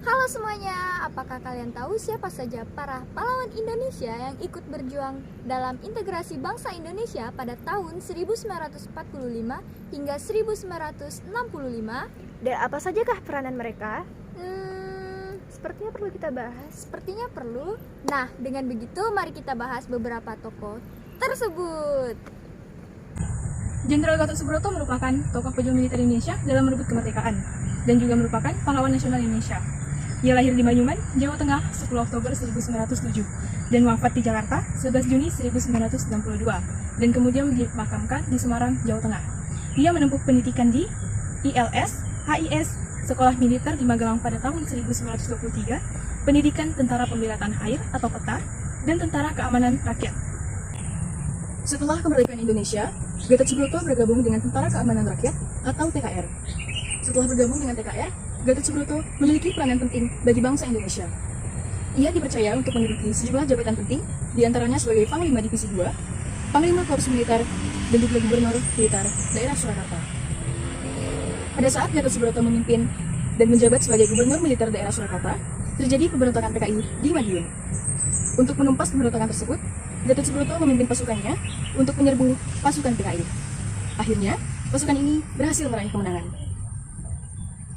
Halo semuanya, apakah kalian tahu siapa saja para pahlawan Indonesia yang ikut berjuang dalam integrasi bangsa Indonesia pada tahun 1945 hingga 1965? Dan apa sajakah peranan mereka? Sepertinya perlu kita bahas. Sepertinya perlu. Nah, dengan begitu mari kita bahas beberapa tokoh tersebut. Jenderal Gatot Subroto merupakan tokoh pejuang militer Indonesia dalam merebut kemerdekaan dan juga merupakan pahlawan nasional Indonesia. Ia lahir di Manyuman, Jawa Tengah 10 Oktober 1907 dan wafat di Jakarta 11 Juni 1992 dan kemudian dimakamkan di Semarang, Jawa Tengah. Ia menempuh pendidikan di ILS, HIS, Sekolah Militer di Magelang pada tahun 1923, pendidikan Tentara Pembela Tanah Air atau PETA, dan Tentara Keamanan Rakyat. Setelah kemerdekaan Indonesia, Gatot Subroto bergabung dengan Tentara Keamanan Rakyat atau TKR. Setelah bergabung dengan TKR, Gatot Subroto memiliki peranan penting bagi bangsa Indonesia. Ia dipercaya untuk menduduki sejumlah jabatan penting, diantaranya sebagai Panglima Divisi 2, Panglima Korps Militer, dan juga Gubernur Militer Daerah Surakarta. Pada saat Gatot Subroto memimpin dan menjabat sebagai Gubernur Militer Daerah Surakarta, terjadi pemberontakan PKI di Madiun. Untuk menumpas pemberontakan tersebut, Gatot Subroto memimpin pasukannya untuk menyerbu pasukan PKI. Akhirnya, pasukan ini berhasil meraih kemenangan.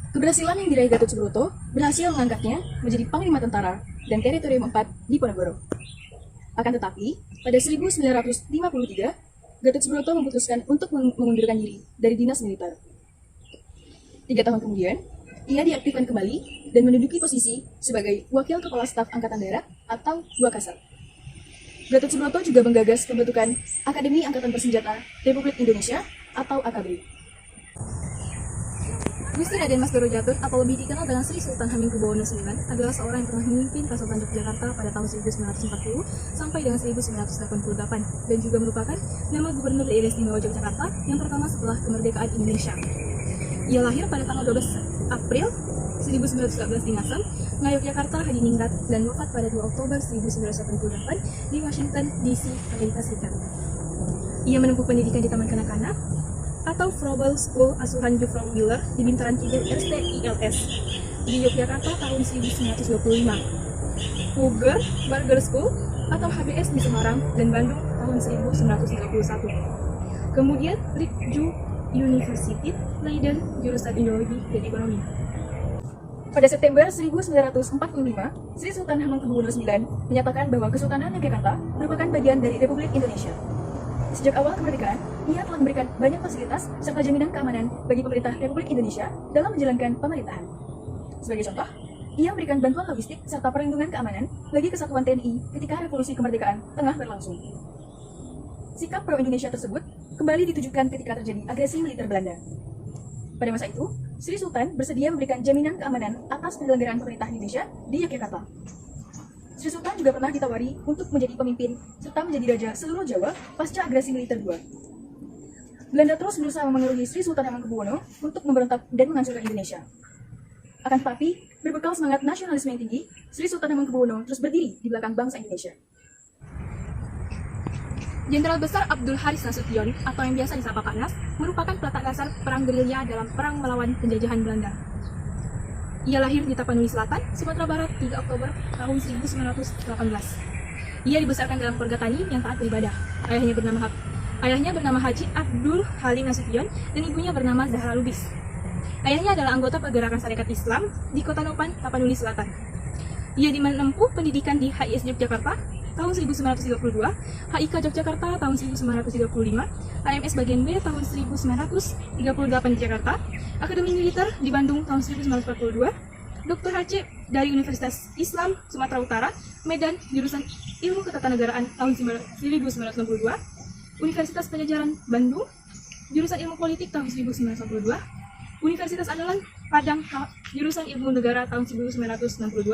Keberhasilan yang diraih Gatot Subroto berhasil mengangkatnya menjadi Panglima Tentara dan Teritorium 4 di Ponorogo. Akan tetapi, pada 1953, Gatot Subroto memutuskan untuk mengundurkan diri dari dinas militer. 3 tahun kemudian, ia diaktifkan kembali dan menduduki posisi sebagai Wakil Kepala Staf Angkatan Darat atau Wakasat. Gatot Subroto juga menggagas pembentukan Akademi Angkatan Bersenjata Republik Indonesia atau AKABRI. Gusti Raden Mas Doro Jatun atau lebih dikenal dengan Sri Sultan Hamengkubuwono IX adalah seorang yang pernah memimpin Kesultanan Yogyakarta pada tahun 1940 sampai dengan 1988 dan juga merupakan nama Gubernur Daerah Istimewa Yogyakarta yang pertama setelah kemerdekaan Indonesia. Ia lahir pada tanggal 12 April 1914 di Ngasem, Ngayogyakarta, Hadiningrat, dan wafat pada 2 Oktober 1978 di Washington, D.C., Amerika Serikat. Ia menempuh pendidikan di Taman Kanak-kanak atau Frobel School Asuhan Jufro Wheeler di Bintaran Kidul RST-ILS di Yogyakarta tahun 1925, Fugger Burger School atau HBS di Semarang dan Bandung tahun 1931. Kemudian Rikkju University Leiden jurusan Ideologi dan Ekonomi. Pada September 1945, Sri Sultan Hamengkubuwono IX menyatakan bahwa Kesultanan Yogyakarta merupakan bagian dari Republik Indonesia. Sejak awal kemerdekaan, ia telah memberikan banyak fasilitas serta jaminan keamanan bagi pemerintah Republik Indonesia dalam menjalankan pemerintahan. Sebagai contoh, ia memberikan bantuan logistik serta perlindungan keamanan bagi kesatuan TNI ketika revolusi kemerdekaan tengah berlangsung. Sikap pro-Indonesia tersebut kembali ditujukan ketika terjadi agresi militer Belanda. Pada masa itu, Sri Sultan bersedia memberikan jaminan keamanan atas penyelenggaraan pemerintah Indonesia di Yogyakarta. Sri Sultan juga pernah ditawari untuk menjadi pemimpin serta menjadi raja seluruh Jawa pasca agresi militer II. Belanda terus berusaha memengaruhi Sri Sultan Hamengkubuwono untuk memberontak dan menghancurkan Indonesia. Akan tetapi, berbekal semangat nasionalisme yang tinggi, Sri Sultan Hamengkubuwono terus berdiri di belakang bangsa Indonesia. Jenderal Besar Abdul Haris Nasution atau yang biasa disapa Pak Nas merupakan peletak dasar perang gerilya dalam perang melawan penjajahan Belanda. Ia lahir di Tapanuli Selatan, Sumatera Barat 3 Oktober tahun 1918. Ia dibesarkan dalam keluarga tani yang taat beribadah. Ayahnya bernama Haji Abdul Halim Nasution dan ibunya bernama Zahra Lubis. Ayahnya adalah anggota Pergerakan Sarekat Islam di Kota Nopan, Tapanuli Selatan. Ia menempuh pendidikan di HIS Yogyakarta tahun 1932, HIK Yogyakarta tahun 1935, AMS bagian B tahun 1938 di Jakarta, Akademi Militer di Bandung tahun 1942, Dr. HC dari Universitas Islam Sumatera Utara, Medan, jurusan Ilmu Ketatanegaraan tahun 1962, Universitas Pajajaran Bandung, jurusan Ilmu Politik tahun 1962, Universitas Andalan Padang, jurusan Ilmu Negara tahun 1962,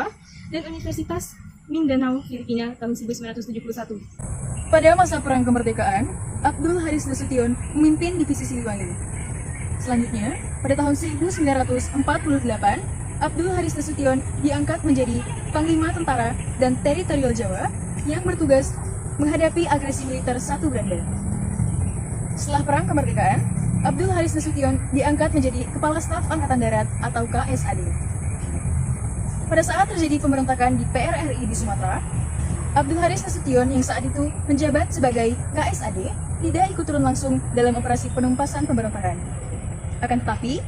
dan Universitas Mindanao, Filipina tahun 1971. Pada masa Perang Kemerdekaan, Abdul Haris Nasution memimpin Divisi Siliwangi. Selanjutnya, pada tahun 1948, Abdul Haris Nasution diangkat menjadi Panglima Tentara dan Teritorial Jawa yang bertugas menghadapi agresi militer Satu Belanda. Setelah Perang Kemerdekaan, Abdul Haris Nasution diangkat menjadi Kepala Staf Angkatan Darat atau KSAD. Pada saat terjadi pemberontakan di PRRI di Sumatera, Abdul Haris Nasution yang saat itu menjabat sebagai KSAD tidak ikut turun langsung dalam operasi penumpasan pemberontakan. Akan tetapi,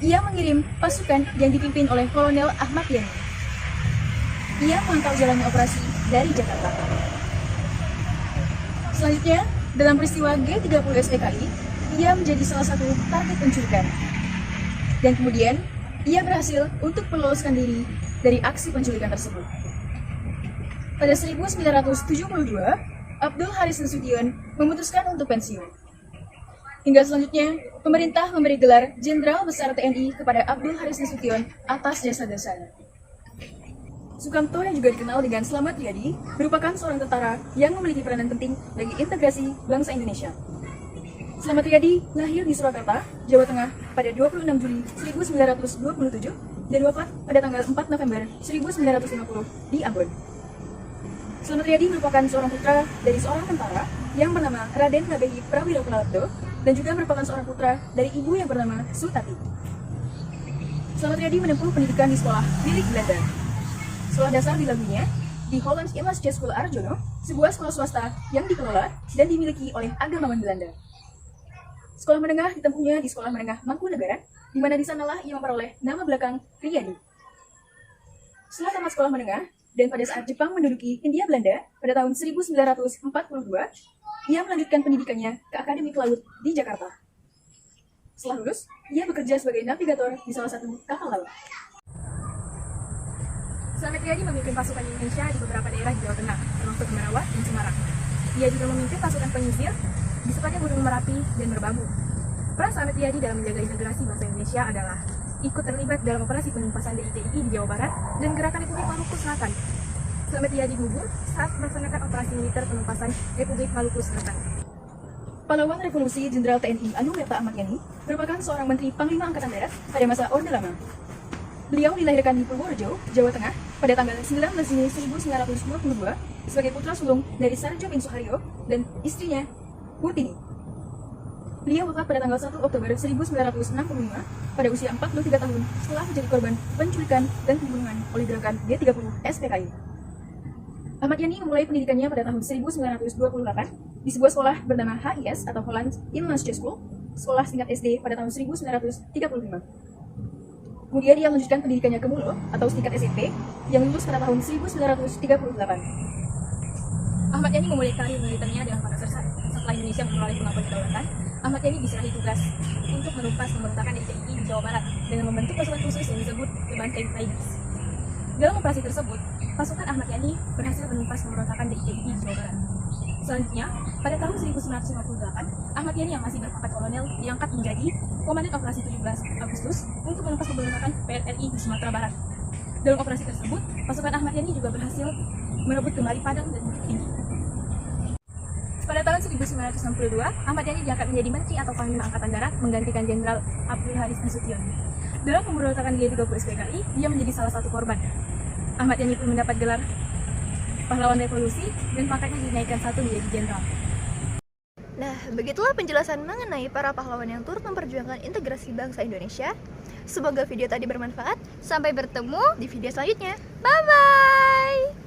ia mengirim pasukan yang dipimpin oleh Kolonel Ahmad Yani. Ia memantau jalannya operasi dari Jakarta. Selanjutnya, dalam peristiwa G30 SPKI, ia menjadi salah satu target penculikan. Dan kemudian, ia berhasil untuk meloloskan diri dari aksi penculikan tersebut. Pada 1972, Abdul Haris Nasution memutuskan untuk pensiun. Hingga selanjutnya, pemerintah memberi gelar Jenderal Besar TNI kepada Abdul Haris Nasution atas jasa-jasanya. Sukamto yang juga dikenal dengan Slamet Riyadi merupakan seorang tentara yang memiliki peranan penting bagi integrasi bangsa Indonesia. Slamet Riyadi lahir di Surakarta, Jawa Tengah pada 26 Juli 1927 dan wafat pada tanggal 4 November 1950 di Ambon. Slamet Riyadi merupakan seorang putra dari seorang tentara yang bernama Raden Ngabehi Prawiro Kunalebdo dan juga merupakan seorang putra dari ibu yang bernama Sutati. Slamet Riyadi menempuh pendidikan di sekolah milik Belanda. Sekolah dasar dilaluinya di Hollands Immansche School Arjono, sebuah sekolah swasta yang dikelola dan dimiliki oleh agamawan Belanda. Sekolah menengah ditempuhnya di Sekolah Menengah Mangkunagaran, di mana di sanalah ia memperoleh nama belakang Riyadi. Setelah tamat sekolah menengah, dan pada saat Jepang menduduki Hindia Belanda pada tahun 1942, ia melanjutkan pendidikannya ke Akademi Pelaut di Jakarta. Setelah lulus, ia bekerja sebagai navigator di salah satu kapal laut. Slamet Riyadi memimpin pasukan Indonesia di beberapa daerah di Jawa Tengah, termasuk Merawa dan Semarang. Ia juga memimpin pasukan penyisir di sepanjang Gunung Merapi dan Merbabu. Peran Slamet Riyadi dalam menjaga integrasi bangsa Indonesia adalah ikut terlibat dalam operasi penumpasan DITI di Jawa Barat dan Gerakan Republik Maluku Selatan. Slamet Riyadi gugur saat melaksanakan operasi militer penumpasan Republik Maluku Selatan. Pahlawan Revolusi Jenderal TNI Anumerta Ahmad Yani merupakan seorang Menteri Panglima Angkatan Darat pada masa Orde Lama. Beliau dilahirkan di Purworejo, Jawa Tengah pada tanggal 19 Juni 1922 sebagai putra sulung dari Sarjo bin Suharyo dan istrinya Murtini. Beliau wafat pada tanggal 1 Oktober 1965 pada usia 43 tahun setelah menjadi korban penculikan dan pembunuhan oleh gerakan G30 SPKI. Ahmad Yani memulai pendidikannya pada tahun 1928 di sebuah sekolah bernama HIS atau Hollands Immansche School, sekolah tingkat SD pada tahun 1935. Kemudian ia melanjutkan pendidikannya ke Mulo atau tingkat SMP yang lulus pada tahun 1938. Ahmad Yani memulai karir militernya dengan Makassar setelah Indonesia memperoleh pengakuan kedaulatan. Ahmad Yani diserahi tugas untuk menumpas pemberontakan DITI di Jawa Barat dengan membentuk pasukan khusus yang disebut The Banteng Tigers. Dalam operasi tersebut, pasukan Ahmad Yani berhasil menumpas pemberontakan DITI di Jawa Barat. Selanjutnya, pada tahun 1958, Ahmad Yani yang masih berpangkat kolonel diangkat menjadi Komandan Operasi 17 Agustus untuk menumpas pemberontakan PRRI di Sumatera Barat. Dalam operasi tersebut, pasukan Ahmad Yani juga berhasil merebut kembali Padang dan Bukit Tinggi. Pada tahun 1962, Ahmad Yani diangkat menjadi Menteri atau Panglima Angkatan Darat menggantikan Jenderal Abdul Haris Nasution. Dalam pemberontakan G30 SPKI, dia menjadi salah satu korban. Ahmad Yani pun mendapat gelar Pahlawan Revolusi dan pangkatnya dinaikkan satu menjadi jenderal. Nah, begitulah penjelasan mengenai para pahlawan yang turut memperjuangkan integrasi bangsa Indonesia. Semoga video tadi bermanfaat. Sampai bertemu Di video selanjutnya. bye bye.